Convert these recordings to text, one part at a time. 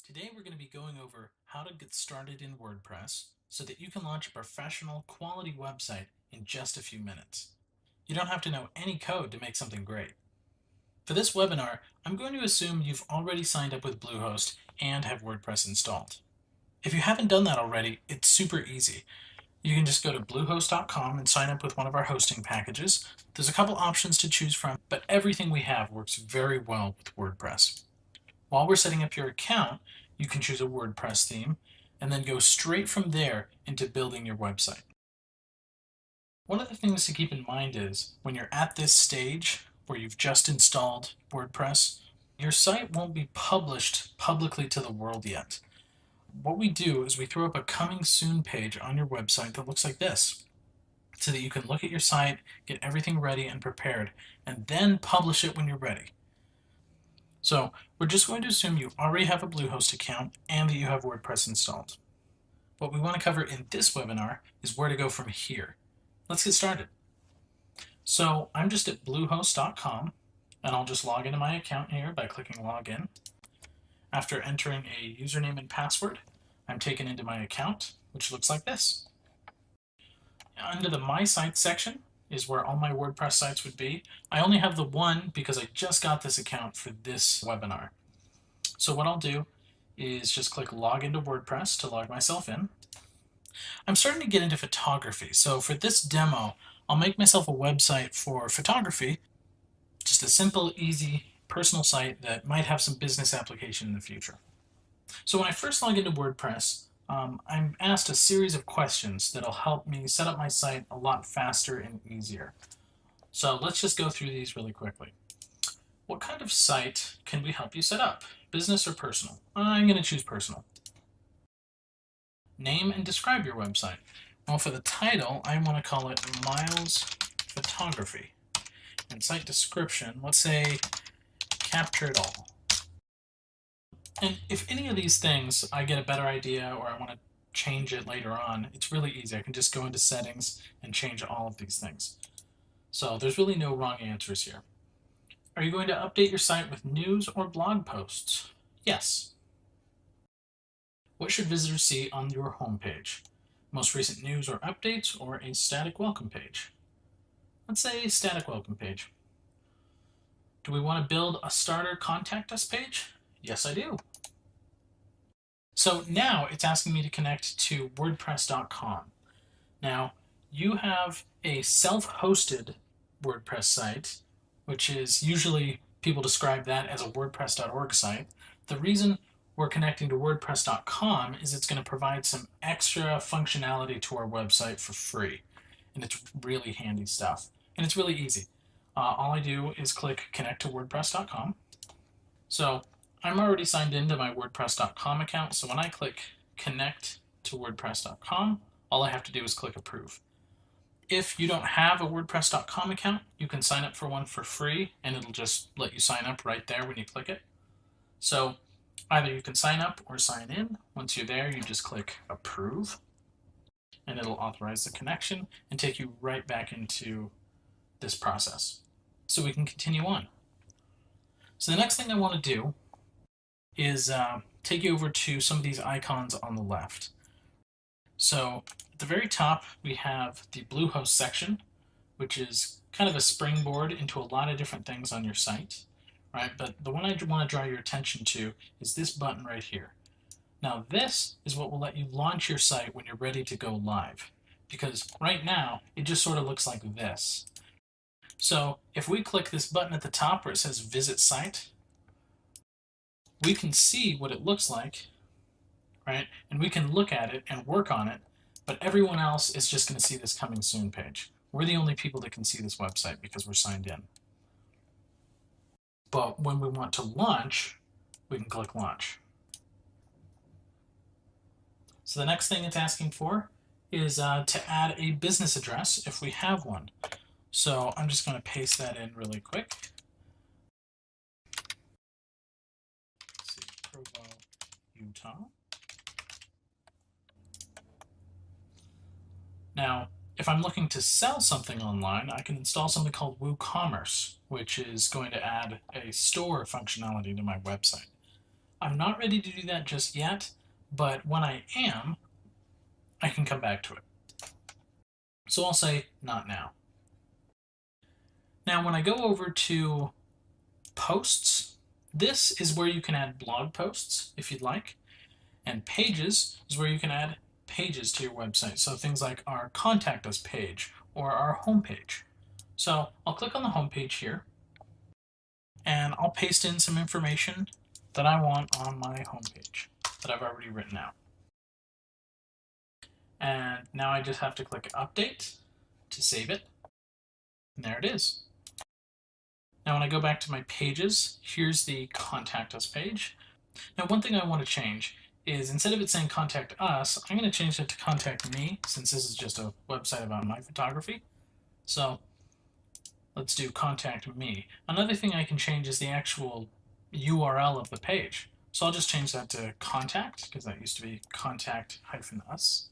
Today we're going to be going over how to get started in WordPress so that you can launch a professional quality website in just a few minutes. You don't have to know any code to make something great. For this webinar, I'm going to assume you've already signed up with Bluehost and have WordPress installed. If you haven't done that already, it's super easy. You can just go to bluehost.com and sign up with one of our hosting packages. There's a couple options to choose from, but everything we have works very well with WordPress. While we're setting up your account, you can choose a WordPress theme and then go straight from there into building your website. One of the things to keep in mind is when you're at this stage where you've just installed WordPress, your site won't be published publicly to the world yet. What we do is we throw up a coming soon page on your website that looks like this, so that you can look at your site, get everything ready and prepared, and then publish it when you're ready. So we're just going to assume you already have a Bluehost account and that you have WordPress installed. What we want to cover in this webinar is where to go from here. Let's get started. So I'm just at bluehost.com and I'll just log into my account here by clicking login. After entering a username and password, I'm taken into my account, which looks like this. Under the My Sites section is where all my WordPress sites would be. I only have the one because I just got this account for this webinar. So what I'll do is just click log into WordPress to log myself in. I'm starting to get into photography, so for this demo, I'll make myself a website for photography, just a simple, easy, personal site that might have some business application in the future. So when I first log into WordPress, I'm asked a series of questions that'll help me set up my site a lot faster and easier. So let's just go through these really quickly. What kind of site can we help you set up? Business or personal? I'm going to choose personal. Name and describe your website. Well, for the title, I want to call it Miles Photography. And site description, let's say capture it all. And if any of these things I get a better idea or I want to change it later on, it's really easy. I can just go into settings and change all of these things. So there's really no wrong answers here. Are you going to update your site with news or blog posts? Yes. What should visitors see on your homepage? Most recent news or updates or a static welcome page? Let's say a static welcome page. Do we want to build a starter contact us page? Yes, I do. So now it's asking me to connect to WordPress.com. Now, you have a self-hosted WordPress site, which is usually people describe that as a WordPress.org site. The reason we're connecting to WordPress.com is it's going to provide some extra functionality to our website for free. And it's really handy stuff. And it's really easy. All I do is click connect to WordPress.com. So I'm already signed into my WordPress.com account, so when I click connect to WordPress.com, all I have to do is click approve. If you don't have a WordPress.com account, you can sign up for one for free, and it'll just let you sign up right there when you click it. So either you can sign up or sign in. Once you're there, you just click approve, and it'll authorize the connection and take you right back into this process. So we can continue on. So the next thing I want to do is take you over to some of these icons on the left. So at the very top, we have the Bluehost section, which is kind of a springboard into a lot of different things on your site, right? But the one I want to draw your attention to is this button right here. Now this is what will let you launch your site when you're ready to go live, because right now it just sort of looks like this. So if we click this button at the top where it says visit site, we can see what it looks like, right? And we can look at it and work on it, but everyone else is just going to see this coming soon page. We're the only people that can see this website because we're signed in. But when we want to launch, we can click launch. So the next thing it's asking for is to add a business address if we have one. So I'm just going to paste that in really quick. Provo, Utah. Now, if I'm looking to sell something online, I can install something called WooCommerce, which is going to add a store functionality to my website. I'm not ready to do that just yet, but when I am, I can come back to it. So I'll say not now. Now when I go over to posts, this is where you can add blog posts if you'd like, and pages is where you can add pages to your website. So things like our contact us page or our homepage. So I'll click on the homepage here and I'll paste in some information that I want on my homepage that I've already written out. And now I just have to click update to save it. And there it is. Now when I go back to my pages, here's the contact us page. Now one thing I want to change is instead of it saying contact us, I'm going to change it to contact me since this is just a website about my photography. So let's do contact me. Another thing I can change is the actual URL of the page. So I'll just change that to contact because that used to be contact-us.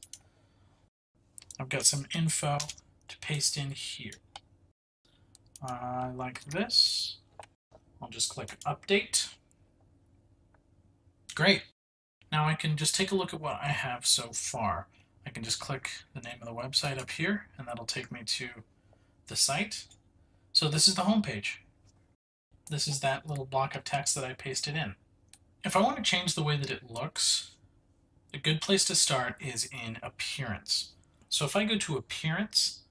I've got some info to paste in here. Like this. I'll just click update. Great. Now I can just take a look at what I have so far. I can just click the name of the website up here and that'll take me to the site. So this is the home page. This is that little block of text that I pasted in. If I want to change the way that it looks, a good place to start is in appearance. So if I go to appearance,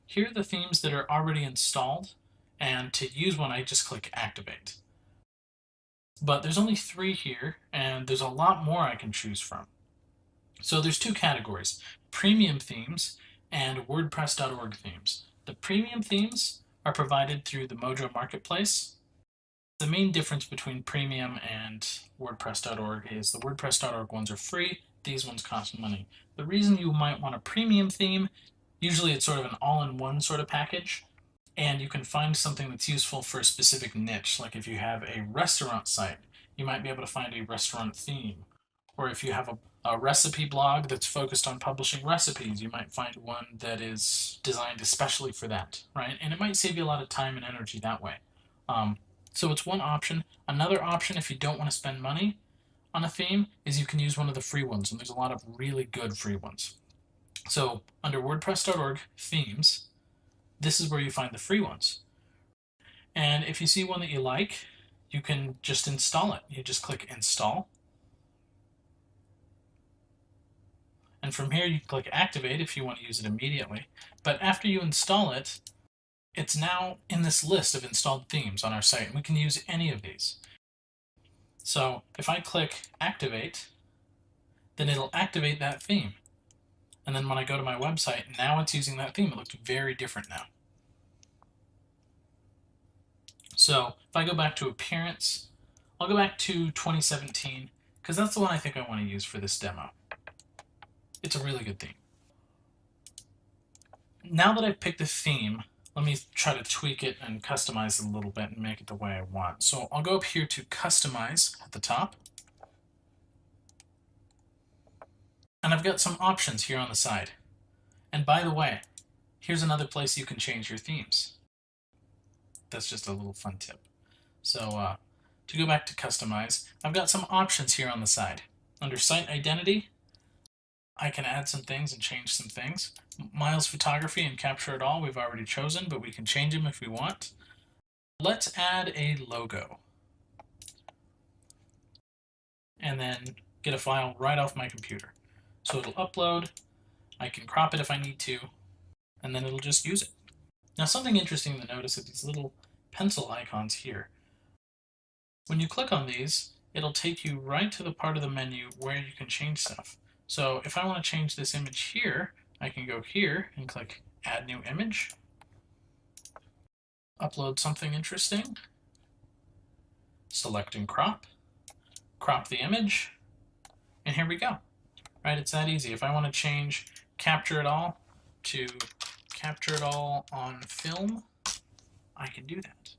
here are the themes that are already installed, and to use one I just click activate. But there's only 3 here, and there's a lot more I can choose from. So there's 2 categories, premium themes and WordPress.org themes. The premium themes are provided through the Mojo Marketplace. The main difference between premium and WordPress.org is the WordPress.org ones are free, these ones cost money. The reason you might want a premium theme, usually it's sort of an all-in-one sort of package, and you can find something that's useful for a specific niche. Like if you have a restaurant site, you might be able to find a restaurant theme. Or if you have a recipe blog that's focused on publishing recipes, you might find one that is designed especially for that, right? And it might save you a lot of time and energy that way. So it's one option. Another option, if you don't want to spend money on a theme, is you can use one of the free ones, and there's a lot of really good free ones. So under WordPress.org themes, this is where you find the free ones. And if you see one that you like, you can just install it. You just click install. And from here, you click activate if you want to use it immediately. But after you install it, it's now in this list of installed themes on our site, and we can use any of these. So if I click activate, then it'll activate that theme. And then when I go to my website, now it's using that theme. It looks very different now. So if I go back to appearance, I'll go back to 2017 because that's the one I think I want to use for this demo. It's a really good theme. Now that I've picked a theme, let me try to tweak it and customize it a little bit and make it the way I want. So I'll go up here to customize at the top. And I've got some options here on the side. And by the way, here's another place you can change your themes. That's just a little fun tip. So to go back to customize, I've got some options here on the side. Under site identity, I can add some things and change some things. Miles photography and capture it all we've already chosen, but we can change them if we want. Let's add a logo. And then get a file right off my computer. So it'll upload, I can crop it if I need to, and then it'll just use it. Now something interesting to notice are these little pencil icons here. When you click on these, it'll take you right to the part of the menu where you can change stuff. So if I want to change this image here, I can go here and click Add New Image, upload something interesting, select and crop the image, and here we go. Right, it's that easy. If I want to change capture it all to capture it all on film, I can do that.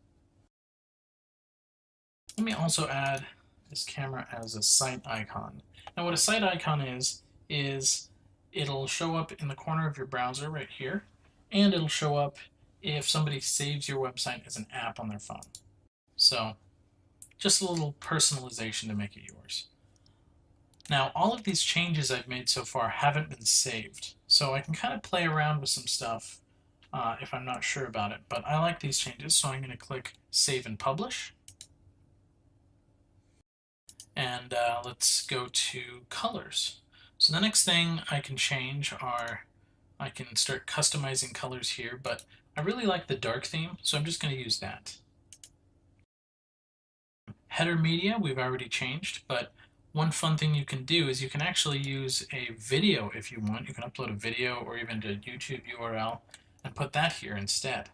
Let me also add this camera as a site icon. Now what a site icon is it'll show up in the corner of your browser right here, and it'll show up if somebody saves your website as an app on their phone. So Just a little personalization to make it yours. Now, all of these changes I've made so far haven't been saved, so I can kind of play around with some stuff if I'm not sure about it, but I like these changes, so I'm going to click Save and Publish. And let's go to colors. So the next thing I can change are, I can start customizing colors here, but I really like the dark theme, so I'm just going to use that. Header media we've already changed, but one fun thing you can do is you can actually use a video if you want. You can upload a video or even a YouTube URL and put that here instead.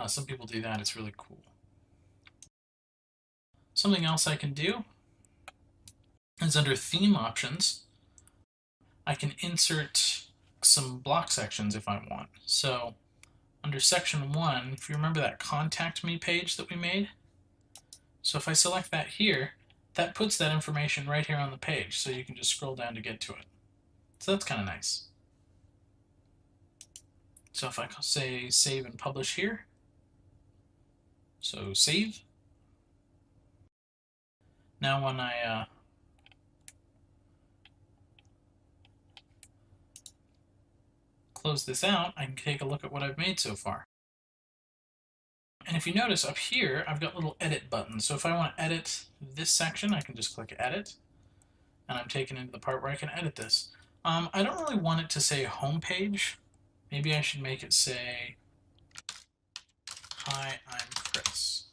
Some people do that, it's really cool. Something else I can do is under theme options, I can insert some block sections if I want. So under section 1, if you remember that contact me page that we made, so if I select that here, that puts that information right here on the page, so you can just scroll down to get to it. So that's kind of nice. So if I say save and publish here, so save. Now when I close this out, I can take a look at what I've made so far. And if you notice up here, I've got little edit buttons. So if I want to edit this section, I can just click edit, and I'm taken into the part where I can edit this. I don't really want it to say homepage. Maybe I should make it say, hi, I'm Chris.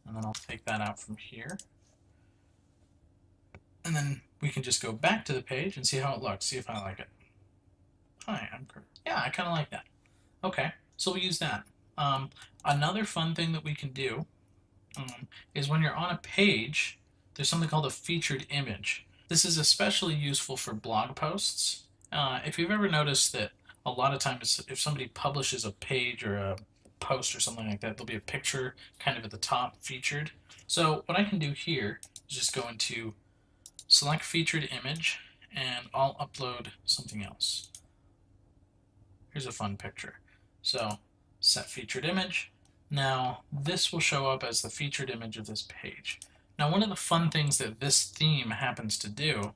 And then I'll take that out from here. And then we can just go back to the page and see how it looks, see if I like it. Hi, I'm Chris. Yeah, I kind of like that. Okay, so we'll use that. Another fun thing that we can do is when you're on a page, there's something called a featured image. This is especially useful for blog posts. If you've ever noticed that a lot of times if somebody publishes a page or a post or something like that, there'll be a picture kind of at the top featured. So what I can do here is just go into select featured image and I'll upload something else. Here's a fun picture. So set featured image. Now this will show up as the featured image of this page. Now one of the fun things that this theme happens to do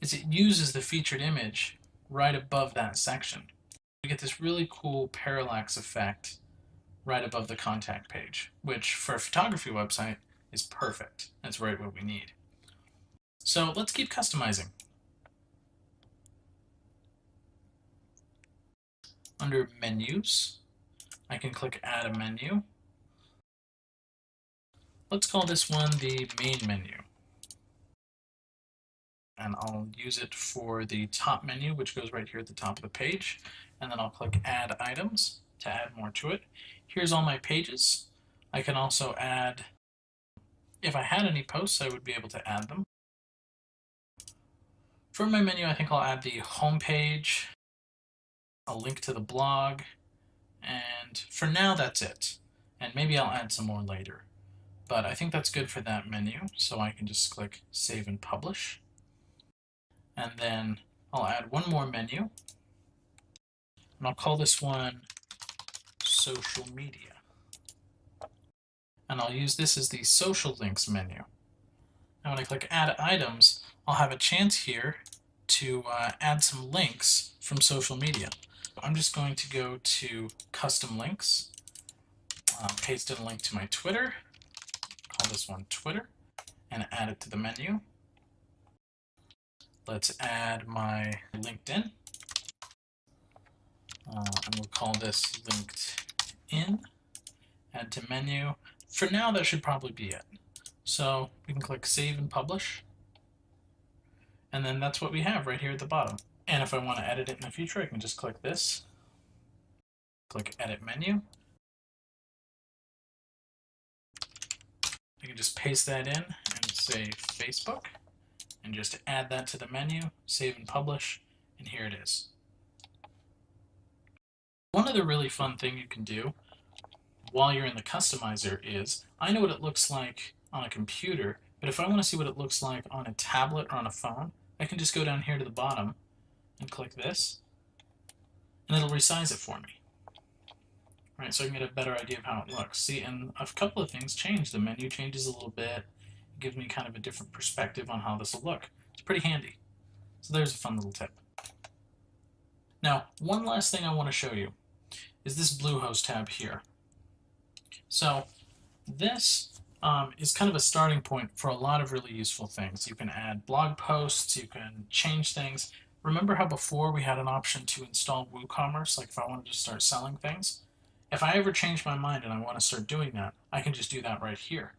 is it uses the featured image right above that section. We get this really cool parallax effect right above the contact page, which for a photography website is perfect. That's right what we need. So let's keep customizing. Under menus, I can click add a menu. Let's call this one the main menu. And I'll use it for the top menu, which goes right here at the top of the page. And then I'll click add items to add more to it. Here's all my pages. I can also add, if I had any posts, I would be able to add them. For my menu, I think I'll add the home page, a link to the blog, and for now that's it. And maybe I'll add some more later. But I think that's good for that menu, so I can just click Save and Publish. And then I'll add one more menu, and I'll call this one Social Media. And I'll use this as the Social Links menu. Now when I click Add Items, I'll have a chance here to add some links from social media. I'm just going to go to Custom Links, paste in a link to my Twitter, call this one Twitter, and add it to the menu. Let's add my LinkedIn, and we'll call this LinkedIn, add to menu. For now, that should probably be it. So we can click Save and Publish, and then that's what we have right here at the bottom. And if I want to edit it in the future, I can just click this, click Edit Menu. I can just paste that in and say Facebook, and just add that to the menu, save and publish, and here it is. One other really fun thing you can do while you're in the customizer is, I know what it looks like on a computer, but if I want to see what it looks like on a tablet or on a phone, I can just go down here to the bottom and click this, and it'll resize it for me. right? So I can get a better idea of how it looks. See, and a couple of things change. The menu changes a little bit. It gives me kind of a different perspective on how this will look. It's pretty handy. So there's a fun little tip. Now, one last thing I want to show you is this Bluehost tab here. So this is kind of a starting point for a lot of really useful things. You can add blog posts, you can change things. Remember how before we had an option to install WooCommerce, like if I wanted to start selling things? If I ever change my mind and I want to start doing that, I can just do that right here.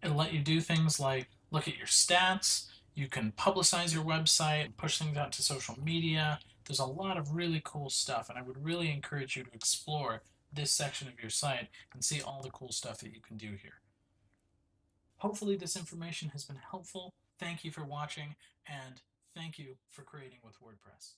It'll let you do things like look at your stats, you can publicize your website, push things out to social media. There's a lot of really cool stuff, and I would really encourage you to explore this section of your site and see all the cool stuff that you can do here. Hopefully this information has been helpful. Thank you for watching, and thank you for creating with WordPress.